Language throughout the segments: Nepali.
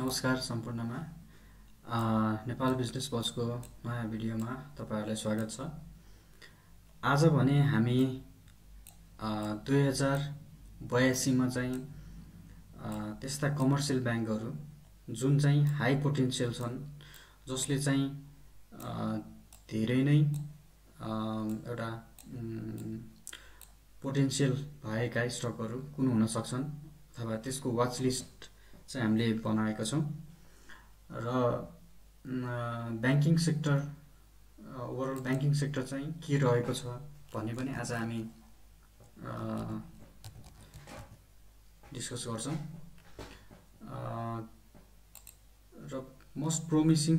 नमस्कार सम्पूर्णमा नेपाल बिजनेस बसको नयाँ भिडियोमा तपाईहरुलाई स्वागत छ। आज भने हामी 2082 मा चाहिँ त्यस्ता कमर्सियल बैंकहरु जुन चाहिँ हाई पोटेन्शियल छन्, जसले चाहिँ धेरै नै एउटा पोटेन्शियल भएका स्टकहरु कुन हुन सक्छन् अथवा त्यसको वाच लिस्ट चाहिँ हामीले बनाएका छौं र banking sector overall banking sector चाहिँ के रहेको छ भन्ने पनि आज हामी डिस्कस गर्छौं र मोस्ट प्रोमिसिङ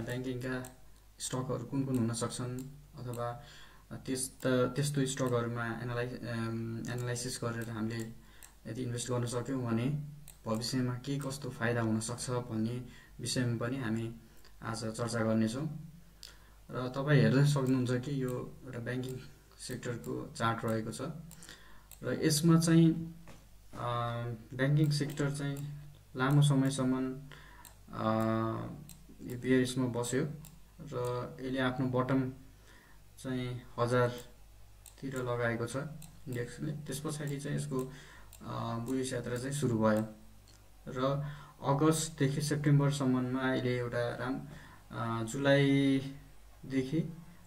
बैंकिङका स्टकहरु कुन कुन हुन सक्छन् अथवा त्यस्तो स्टकहरुमा एनालाइसिस गरेर हामीले यदि इन्भेस्ट गर्न सक्यौं भने भविष्यमा के कस्तो फाइदा हुन सक्छ भन्ने विषयमा पनि हामी आज चर्चा गर्ने छौं। र तपाई हेर्न सक्नुहुन्छ कि यो एउटा बैंकिङ सेक्टरको चार्ट रहेको छ र यसमा चाहिँ बैंकिङ सेक्टर चाहिँ लामो समयसम्म यो बेयरिशमा बस्यो र यसले आफ्नो बटम चाहिँ 1000 तिर लगाएको छ इन्डेक्सले। त्यसपछि चाहिँ यसको बुलिश यात्रा चाहिँ सुरु भयो र अगस्त देखि सेप्टेम्बर सम्ममा अहिले एउटा जुलाई देखि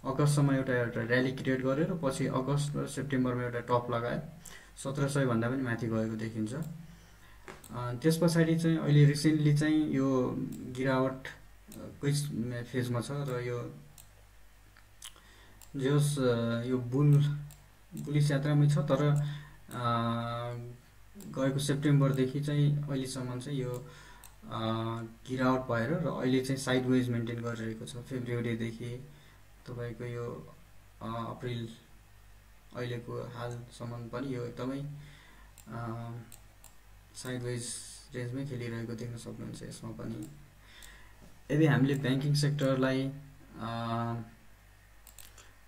अगस्त सम्म एउटा र्याली क्रिएट गर्यो र पछि अगस्त र सेप्टेम्बरमा एउटा टप लगायो 1700 भन्दा पनि माथि गएको देखिन्छ। त्यसपछि चाहिँ अहिले रिसेन्टली चाहिँ यो गिरावट कुछ फेजमा छ र यो यो बुलिश यात्रामै छ, तर गएको सेप्टेम्बर देखि चाहिँ अहिलेसम्म चाहिँ यो गिरावट भएर र अहिले चाहिँ साइडवेज मेन्टेन गरिरहेको छ। फेब्रुअरी देखि तपाईको यो अप्रिल अहिलेको हालसम्म पनि यो एकदमै साइडवेज रेन्जमै खेलिरहेको देख्न सक्नुहुन्छ। यसमा पनि यदि हामीले बैंकिङ सेक्टरलाई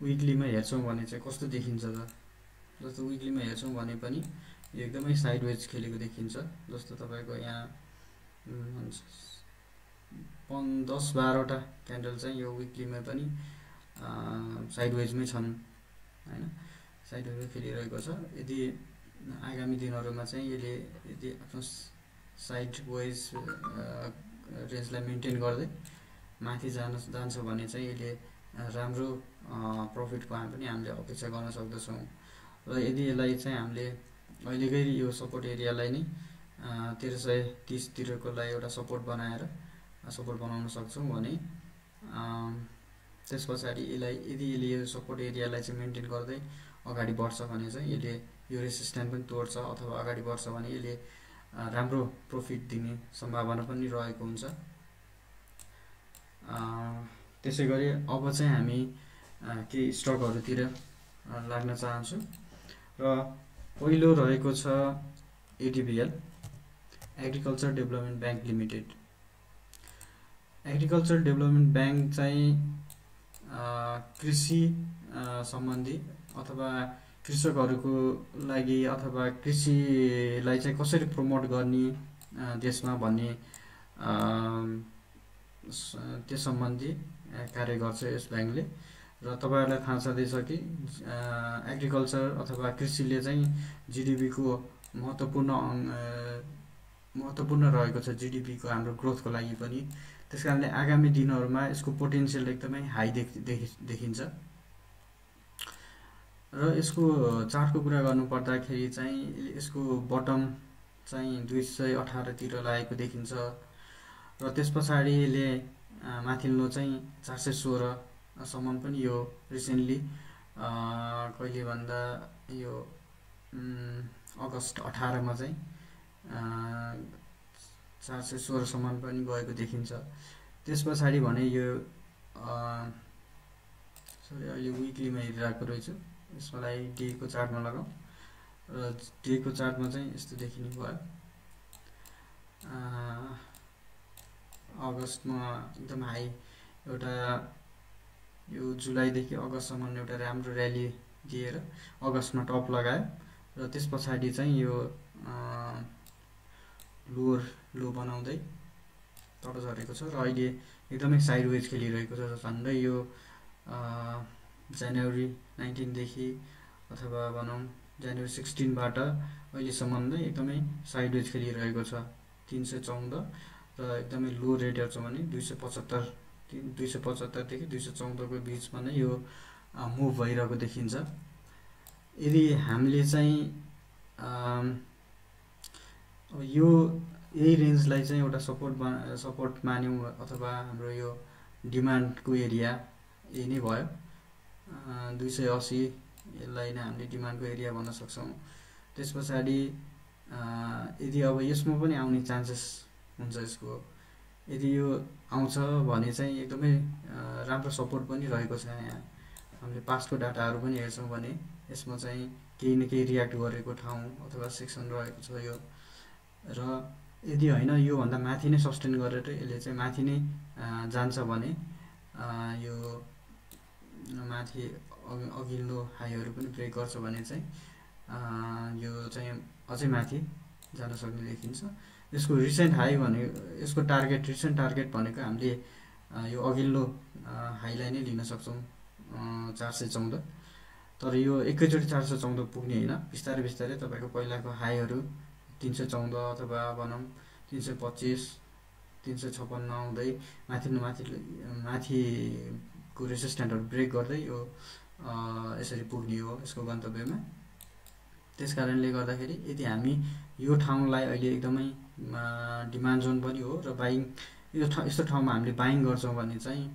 वीकलीमा हेर्छौं भने चाहिँ कस्तो देखिन्छ त? जस्तो वीकलीमा हेर्छौं भने पनि यो एकदमै साइडवेज खेलेको देखिन्छ। जस्तो तपाईको यहाँ 10-12 वटा क्यान्डल चाहिँ यो वीकलीमा पनि साइडवेजमै छन् हैन, साइडवेजमै खेलिरहेको छ। यदि आगामी दिनहरुमा चाहिँ यसले यदि आफ्नो साइडवेज रेन्जलाई मेन्टेन गर्दै माथि जान्छ भने चाहिँ यसले राम्रो प्रफिटको हामीले अपेक्षा गर्न सक्दछौं। र यदि यसलाई चाहिँ हामीले अहिलेकै यो सपोर्ट एरियालाई नै 1330 तिरको लागि एउटा सपोर्ट बनाउन सक्छौं भने त्यसपछि यसलाई यदि यसले यो सपोर्ट एरियालाई चाहिँ मेन्टेन गर्दै अगाडि बढ्छ भने चाहिँ यसले यो रेसिस्टेन्स पनि तोड्छ अथवा अगाडि बढ्छ भने यसले राम्रो प्रफिट दिने सम्भावना पनि रहेको हुन्छ। त्यसैगरी अब चाहिँ हामी के स्टकहरुतिर लाग्न चाहन्छु र पहिलो रहेको छ ADBL agriculture development bank limited. Agriculture development bank चाहिँ कृषि सम्बन्धी अथवा कृषकहरुको लागि अथवा कृषिलाई चाहिँ कसरी प्रमोट गर्ने देशमा भन्ने त्यस सम्बन्धी कार्य गर्छ यस बैंकले। र तपाईहरुलाई थाहा छँदैछ कि एग्रीकल्चर अथवा कृषिले चाहिँ जीडीपी को महत्त्वपूर्ण रहेको छ, जीडीपी को हाम्रो ग्रोथको लागि पनि। त्यसकारणले आगामी दिनहरुमा यसको पोटेन्शियल एकदमै हाई देखिन्छ। र यसको चार्टको कुरा गर्नु पर्दाखेरि चाहिँ यसको बटम चाहिँ 218 तिर लागेको देखिन्छ र त्यसपछि यसले माथिल्लो चाहिँ 416 सम्म पनि यो रिसेन्टली कहिले भन्दा यो अगस्त 18 मा चाहिँ 416 सम्म पनि गएको देखिन्छ। त्यसपछि भने यो अहिले वीकलीमा हेरिरहेको रहेछु, यसलाई डे को चार्टमा लगाऊ र डे को चार्टमा चाहिँ यस्तो देखिने भयो। अगस्तमा एकदम हाई एउटा यो जुलाई देखि अगस्त सम्म एउटा राम्रो र्याली दिएर अगस्तमा टप लगायो र त्यसपछि चाहिँ यो लो बनाउँदै तल झरेको छ र अहिले एकदमै साइडवेज खेलिरहेको छ। झन्डै यो जनवरी 19 देखि अथवा भनौँ जनवरी 16बाट अहिलेसम्म नै एकदमै साइडवेज खेलिरहेको छ 314 र एकदमै लो रेट हेर्छ भने 275 देखि 214 को बिचमा नै यो मुभ भइरहेको देखिन्छ। यदि हामीले चाहिँ अब यो यही रेन्जलाई चाहिँ एउटा सपोर्ट मान्यौँ अथवा हाम्रो यो डिमान्डको एरिया यही नै भयो 280 यसलाई नै हामीले डिमान्डको एरिया भन्न सक्छौँ। त्यस पछाडि यदि अब यसमा पनि आउने चान्सेस हुन्छ यसको, यदि यो आउँछ भने चाहिँ एकदमै राम्रो सपोर्ट पनि रहेको छ। यहाँ हामीले पास्टको डाटाहरू पनि हेर्छौँ भने यसमा चाहिँ केही न केही रियाक्ट गरेको ठाउँ अथवा सेक्सन रहेको छ यो। र यदि होइन योभन्दा माथि नै सस्टेन गरेर यसले चाहिँ माथि नै जान्छ भने यो माथि अघिल्लो हाईहरू पनि ब्रेक गर्छ भने चाहिँ यो चाहिँ अझै माथि जान सक्ने देखिन्छ। यसको रिसेन्ट हाई भने यसको रिसेन्ट टार्गेट भनेको हामीले यो अघिल्लो हाईलाई नै लिन सक्छौँ 414। तर यो एकैचोटि 414 पुग्ने होइन, बिस्तारै बिस्तारै तपाईँको पहिलाको हाईहरू 314 अथवा भनौँ 325 356 आउँदै माथिको रेसिस्टेन्टहरू ब्रेक गर्दै यो यसरी पुग्ने हो यसको गन्तव्यमा। त्यस कारणले गर्दाखेरि यदि हामी यो ठाउँलाई अहिले एकदमै डिमान्ड जोन पनि हो र बाइङ यस्तो ठाउँमा हामीले बाइङ गर्छौँ भने चाहिँ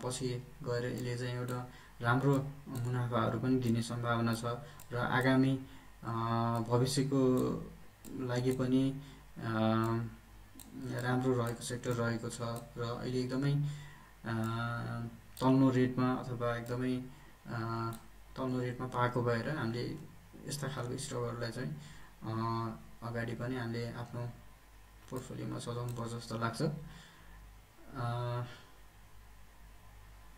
पछि गएर यसले चाहिँ एउटा राम्रो मुनाफाहरू पनि दिने सम्भावना छ र आगामी भविष्यको लागि पनि राम्रो रहेको सेक्टर रहेको छ। र अहिले एकदमै तल्लो रेटमा अथवा एकदमै तल्लो रेटमा पाएको भएर हामीले यस्ता खालको स्टकहरूलाई चाहिँ अगाडि पनि हामीले आफ्नो पोर्टफोलियोमा सजाउनु पर्छ जस्तो लाग्छ।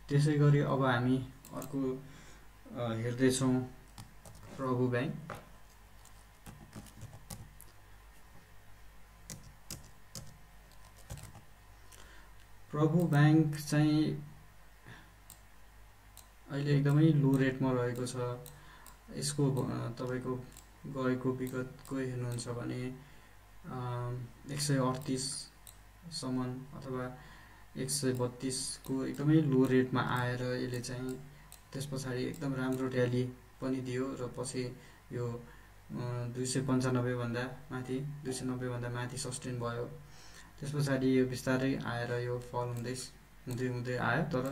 त्यसै गरी अब हामी अर्को हेर्दैछौँ प्रभु ब्याङ्क। प्रभु ब्याङ्क चाहिँ अहिले एकदमै लो रेटमा रहेको छ। यसको तपाईँको गएको विगतको हेर्नुहुन्छ भने 138 सम्म अथवा 132 को एकदमै लो रेटमा आएर यसले चाहिँ त्यस पछाडि एकदम राम्रो र्याली पनि दियो र पछि यो 295 भन्दा माथि 290 भन्दा माथि सस्टेन भयो। त्यस पछाडि यो बिस्तारै आएर यो फल हुँदै आयो। तर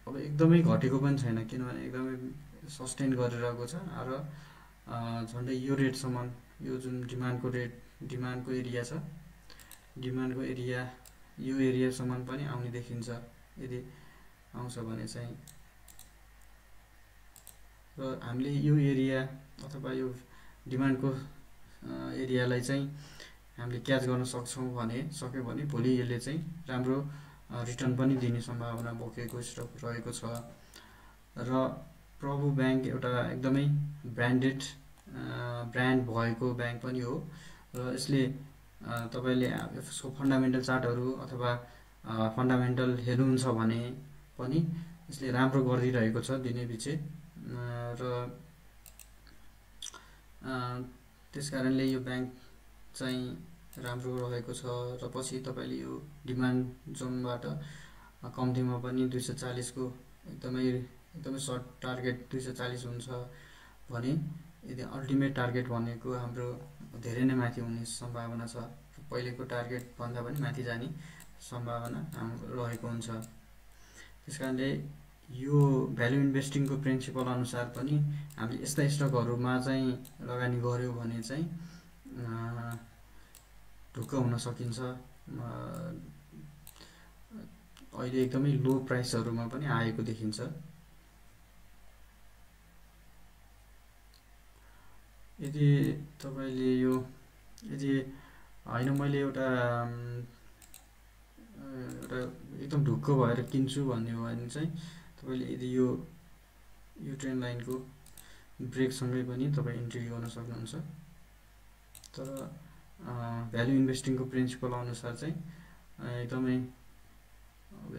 अब एकदमै घटेको पनि छैन किनभने एकदमै सस्टेन गरिरहेको छ र झन्डै यो रेटसम्म यो जुन डिमान्डको एरिया छ डिमान्डको एरिया यो एरियासम्म पनि आउने देखिन्छ यदि आउँछ भने चाहिँ। र हामीले यो एरिया अथवा यो डिमान्डको एरियालाई चाहिँ हामीले क्याच गर्न सक्यौँ भने भोलि यसले चाहिँ राम्रो रिटर्न पनि दिने सम्भावना बोकेको स्टक रहेको छ। र प्रभु ब्याङ्क एउटा एकदमै ब्रान्ड भएको ब्याङ्क पनि हो र यसले तपाईँले यसको फन्डामेन्टल चार्टहरू अथवा फन्डामेन्टल हेर्नुहुन्छ भने पनि यसले राम्रो गरिरहेको छ दिनै पछि। र त्यस कारणले यो ब्याङ्क चाहिँ राम्रो रहेको छ। र पछि तपाईँले यो डिमान्ड जोनबाट कम्तीमा पनि 240 को एकदमै सर्ट टार्गेट 240 हुन्छ भने यदि अल्टिमेट टार्गेट भनेको हाम्रो धेरै नै माथि हुने सम्भावना छ। पहिलेको टार्गेट भन्दा पनि माथि जाने सम्भावना रहेको हुन्छ। त्यसकारणले यो भ्यालु इन्भेस्टिङको प्रिन्सिपल अनुसार पनि हामीले यस्ता स्टकहरूमा चाहिँ लगानी गर्यो भने चाहिँ ढुक्क हुन सकिन्छ। अहिले एकदमै लो प्राइसहरूमा पनि आएको देखिन्छ। यदि तपाईँले यो यदि होइन मैले एउटा एकदम ढुक्क भएर किन्छु भन्ने हो भने चाहिँ तपाईँले यदि यो ट्रेन्ड लाइनको ब्रेकसँगै पनि तपाईँ इन्ट्री गर्न सक्नुहुन्छ। तर भ्यालु इन्भेस्टिङको प्रिन्सिपल अनुसार चाहिँ एकदमै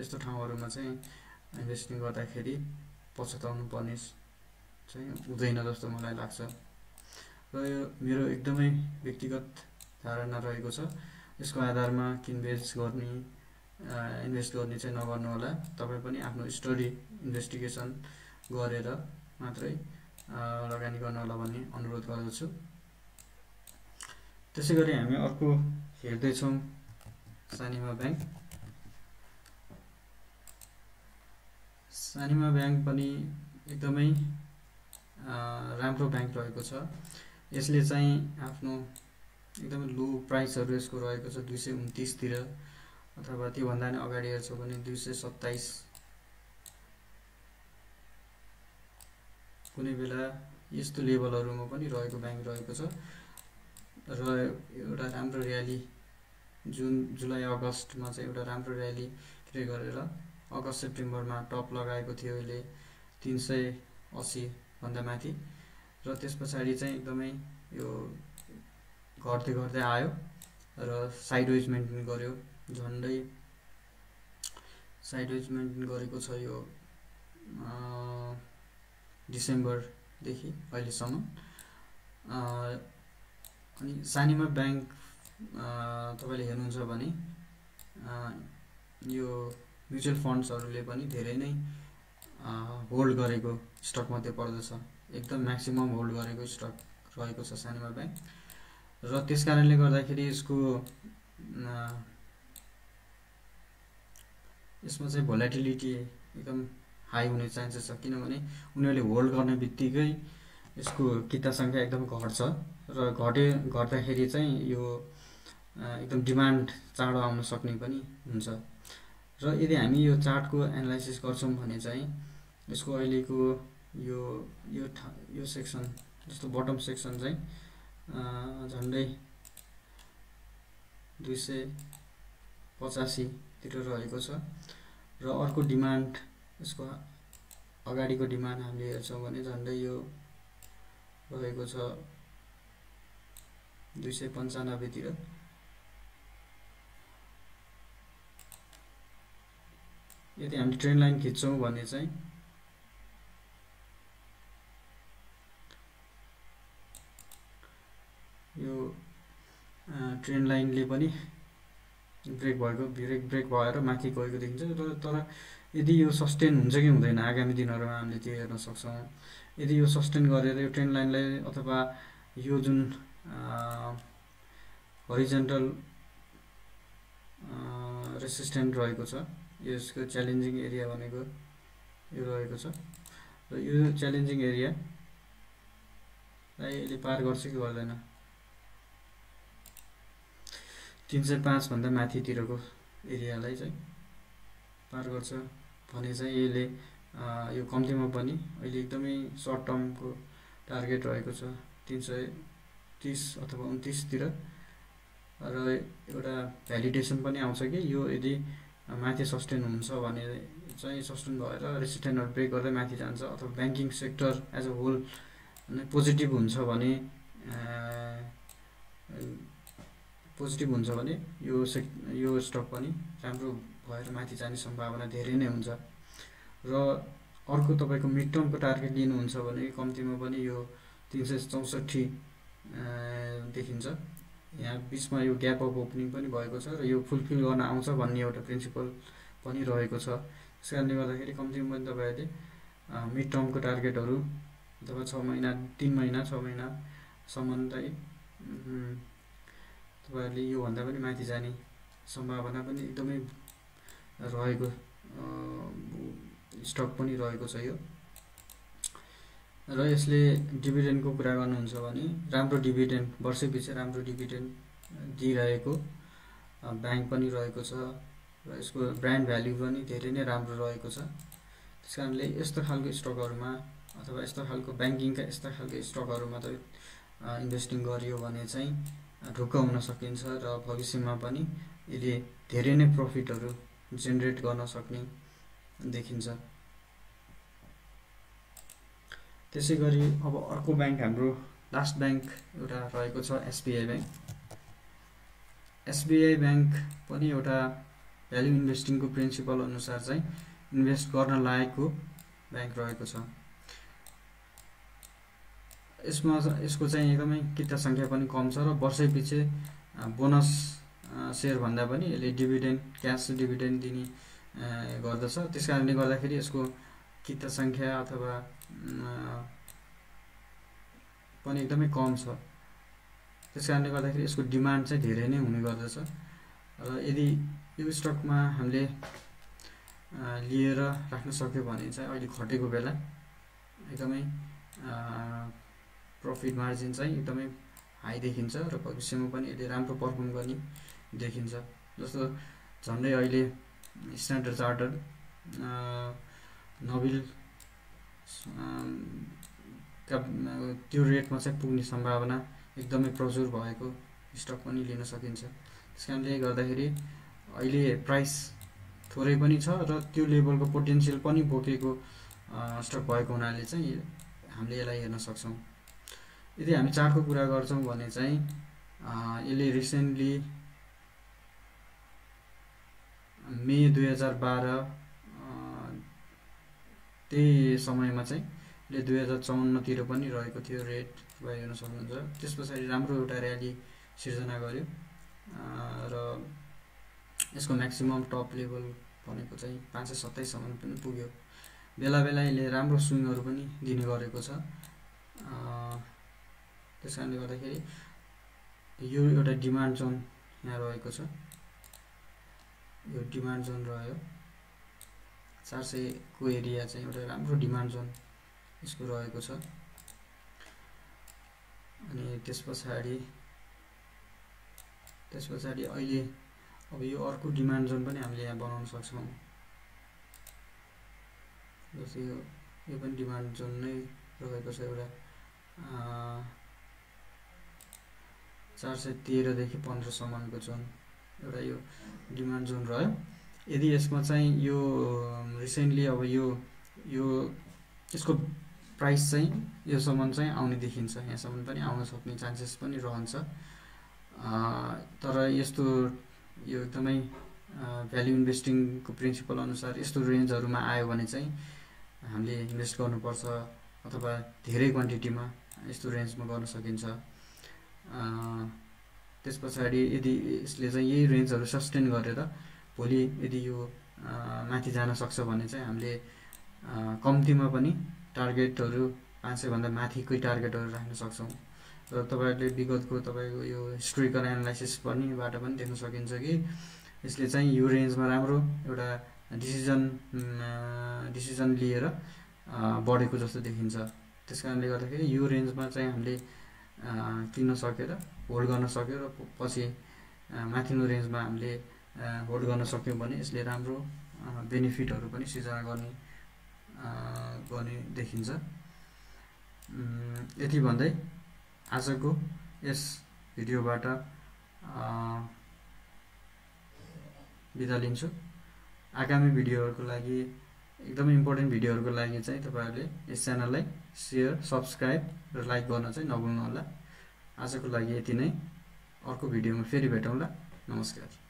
यस्तो ठाउँहरूमा चाहिँ इन्भेस्टिङ गर्दाखेरि पछुताउनु पर्ने चाहिँ हुँदैन जस्तो मलाई लाग्छ। र यो मेरो एकदमै व्यक्तिगत धारणा रहेको छ। यसको आधारमा किनबेच गर्ने इन्भेस्ट गर्ने चाहिँ नगर्नु होला। तपाईँ पनि आफ्नो स्टडी इन्भेस्टिगेसन गरेर मात्रै लगानी गर्नु होला भन्ने अनुरोध गर्दछु। त्यसै गरी हामी अर्को हेर्दैछौँ सानिमा ब्याङ्क। सानिमा ब्याङ्क पनि एकदमै राम्रो ब्याङ्क रहेको छ। यसले चाहिँ आफ्नो एकदमै लो प्राइसहरू यसको रहेको छ 229 तिर, अथवा त्योभन्दा नि अगाडि हेर्छौँ भने 227, कुनै बेला यस्तो लेभलहरूमा पनि रहेको ब्याङ्क रहेको छ। र एउटा राम्रो र्याली जुलाई अगस्तमा चाहिँ एउटा राम्रो र्याली क्रिएट गरेर अगस्त सेप्टेम्बरमा टप लगाएको थियो यसले 380 भन्दा माथि। र त्यस पछाडि चाहिँ एकदमै यो घट्दै घट्दै आयो र साइडवेज मेन्टेन गर्यो। झन्डै साइडवेज मेन्टेन गरेको छ यो डिसेम्बरदेखि अहिलेसम्म। अनि सानिमा ब्याङ्क तपाईँले हेर्नुहुन्छ भने यो म्युचुअल फन्ड्सहरूले पनि धेरै नै होल्ड गरेको स्टक मध्ये पर्दछ। एकदम म्याक्सिमम होल्ड गरेको स्टक रहेको छ सानिमा ब्याङ्क। र त्यस कारणले गर्दाखेरि यसमा चाहिँ भोलाटिलिटी एकदम हाई हुने चान्सेस छ, किनभने उनीहरूले होल्ड गर्ने बित्तिकै यसको किता सङ्ख्या एकदम घट्छ र घट्दाखेरि चाहिँ यो एकदम डिमान्ड चाँडो आउन सक्ने पनि हुन्छ। र यदि हामी यो चार्टको एनालाइसिस गर्छौँ भने चाहिँ यसको अहिलेको यो सेक्सन जस्तो बटम सेक्सन चाहिँ झन्डै 285 तिर रहेको छ। र अर्को डिमान्ड यसको अगाडिको डिमान्ड हामीले हेर्छौँ भने झन्डै यो रहेको छ 295 तिर। यदि हामी ट्रेन्ड लाइन खिच्छौँ भने चाहिँ यो ट्रेन्ड लाइनले पनि ब्रेक भएर माथि गएको देखिन्छ। तर यदि यो सस्टेन हुन्छ कि हुँदैन आगामी दिनहरूमा हामीले त्यो हेर्न सक्छौँ। यदि यो सस्टेन गरेर यो ट्रेन्ड लाइनलाई अथवा यो जुन हरिजन्टल रेसिस्टेन्ट रहेको छ, यसको च्यालेन्जिङ एरिया भनेको यो रहेको छ। र यो च्यालेन्जिङ एरियालाई यसले पार गर्छ कि गर्दैन, 305 भन्दा माथितिरको एरियालाई चाहिँ पार गर्छ भने चाहिँ यसले यो कम्तीमा पनि अहिले एकदमै सर्ट टर्मको टार्गेट रहेको छ 330 अथवा 29 तिर। र एउटा भ्यालिडेसन पनि आउँछ कि यो यदि माथि सस्टेन हुन्छ भने चाहिँ सस्टेन भएर रेसिस्टेन्टहरू ब्रेक गर्दै माथि जान्छ, अथवा banking sector as a whole positive हुन्छ भने यो स्टक पनि राम्रो भएर माथि जाने सम्भावना धेरै नै हुन्छ। र अर्को तपाईँको मिड टर्मको टार्गेट लिनुहुन्छ भने कम्तीमा पनि यो 364 देखिन्छ। यहाँ बिचमा यो ग्याप अफ ओपनिङ पनि भएको छ र यो फुलफिल गर्न आउँछ भन्ने एउटा प्रिन्सिपल पनि रहेको छ। त्यस कारणले गर्दाखेरि कम्तीमा पनि तपाईँहरूले मिड टर्मको टार्गेटहरू अथवा 6 महिना 3 महिना 6 महिनासम्म चाहिँ तपाईँहरूले योभन्दा पनि माथि जाने सम्भावना पनि एकदमै रहेको स्टक पनि रहेको छ यो। र यसले डिभिडेन्डको कुरा गर्नुहुन्छ भने राम्रो डिभिडेन्ड वर्षैपछि राम्रो डिभिडेन्ड दिइरहेको ब्याङ्क पनि रहेको छ र यसको ब्रान्ड भ्याल्यु पनि धेरै नै राम्रो रहेको छ। त्यस कारणले यस्तो खालको स्टकहरूमा अथवा यस्तो खालको ब्याङ्किङका यस्ता खालको स्टकहरूमा त इन्भेस्टिङ गरियो भने चाहिँ ढुक्क हुन सकिन्छ र भविष्यमा पनि यसले धेरै नै प्रफिटहरू जेनेरेट गर्न सक्ने देखिन्छ। त्यसै गरी अब अर्को ब्याङ्क हाम्रो लास्ट ब्याङ्क एउटा रहेको छ एसबिआई ब्याङ्क। एसबिआई ब्याङ्क पनि एउटा भ्याल्यु इन्भेस्टिङको प्रिन्सिपल अनुसार चाहिँ इन्भेस्ट गर्न लायकको ब्याङ्क रहेको छ। यसको चाहिँ एकदमै किता सङ्ख्या पनि कम छ र वर्षै पछि बोनस सेयर भन्दा पनि यसले डिभिडेन्ड क्यास डिभिडेन्ड दिने गर्दछ। त्यसकारणले गर्दाखेरि यसको किता सङ्ख्या अथवा पनि एकदमै कम छ। त्यसकारणले गर्दाखेरि यसको डिमान्ड चाहिँ धेरै नै हुने गर्दछ र यदि यो स्टकमा हामीले लिएर राख्न सक्यो भने चाहिँ अहिले घटेको बेला एकदमै प्रफिट मार्जिन चाहिँ एकदमै हाई देखिन्छ र भविष्यमा पनि यसले राम्रो पर्फर्म गर्ने देखिन्छ। जस्तो झन्डै अहिले स्ट्यान्डर्ड चार्टर्ड नोबेल त्यो रेटमा चाहिँ पुग्ने सम्भावना एकदमै प्रचुर भएको स्टक पनि लिन सकिन्छ। त्यसकारणले गर्दाखेरि अहिले प्राइस थोरै पनि छ र त्यो लेभलको पोटेन्सियल पनि बोकेको स्टक भएको हुनाले चाहिँ हामीले यसलाई हेर्न सक्छौँ। यदि हामी चार्टको कुरा गर्छौँ भने चाहिँ यसले रिसेन्टली मे 2012 त्यही समयमा चाहिँ यसले 2054 तिर पनि रहेको थियो रेट तपाईँ हेर्न सक्नुहुन्छ। त्यस पछाडि राम्रो एउटा र्याली सिर्जना गर्यो र यसको म्याक्सिमम टप लेभल भनेको चाहिँ 527 सम्म पनि पुग्यो। बेला बेला यसले राम्रो स्विङहरू पनि दिने गरेको छ। त्यसकारणले गर्दाखेरि यो एउटा डिमान्ड जोन यहाँ रहेको छ। यो डिमान्ड जोन रह्यो 400 को एरिया चाहिँ एउटा राम्रो डिमान्ड जोन यसको रहेको छ। अनि त्यस पछाडि अहिले अब यो अर्को डिमान्ड जोन पनि हामीले यहाँ बनाउन सक्छौँ। जस्तै यो पनि डिमान्ड जोन नै रहेको छ एउटा 413 देखि 15 सम्मको जोन एउटा यो डिमान्ड जोन रह्यो। यदि यसमा चाहिँ यो रिसेन्टली अब यो यसको प्राइस चाहिँ योसम्म चाहिँ आउने देखिन्छ, यहाँसम्म पनि आउन सक्ने चान्सेस पनि रहन्छ। तर यस्तो यो एकदमै भ्याल्यु इन्भेस्टिङको प्रिन्सिपल अनुसार यस्तो रेन्जहरूमा आयो भने चाहिँ हामीले इन्भेस्ट गर्नुपर्छ अथवा धेरै क्वान्टिटीमा यस्तो रेन्जमा गर्न सकिन्छ। त्यस पछाडि यदि यसले चाहिँ यही रेन्जहरू सस्टेन गरेर भोलि यदि यो माथि जान सक्छ भने चाहिँ हामीले कम्तीमा पनि टार्गेटहरू 500 भन्दा माथिकै टार्गेटहरू राख्न सक्छौँ। र तपाईहरुले विगतको तपाईको यो हिस्टोरिकल एनालाइसिस पनिबाट पनि देख्न सकिन्छ कि यसले चाहिँ यो रेन्जमा राम्रो एउटा डिसिजन लिएर बढेको जस्तो देखिन्छ। त्यसकारणले गर्दाखेरि यो रेन्जमा चाहिँ हामीले किन्न सकेर होल्ड गर्न सक्यो र पछि माथिल्लो रेन्जमा हामीले होल्ड गर्न सक्यौं भने यसले राम्रो बेनिफिटहरू पनि सिर्जना गर्ने देखिन्छ। यति भन्दै आजको यस भिडियोबाट बिदा लिन्छु। आगामी भिडियोहरुको लागि एकदमै इम्पोर्टेन्ट भिडियोहरुको लागि चाहिँ तपाईहरुले यस च्यानललाई शेयर, सब्स्क्राइब र लाइक गर्न चाहिँ नभुल्नु होला। आजको लागि यति नै। अर्को भिडियोमा फेरि भेटौँला। नमस्कार।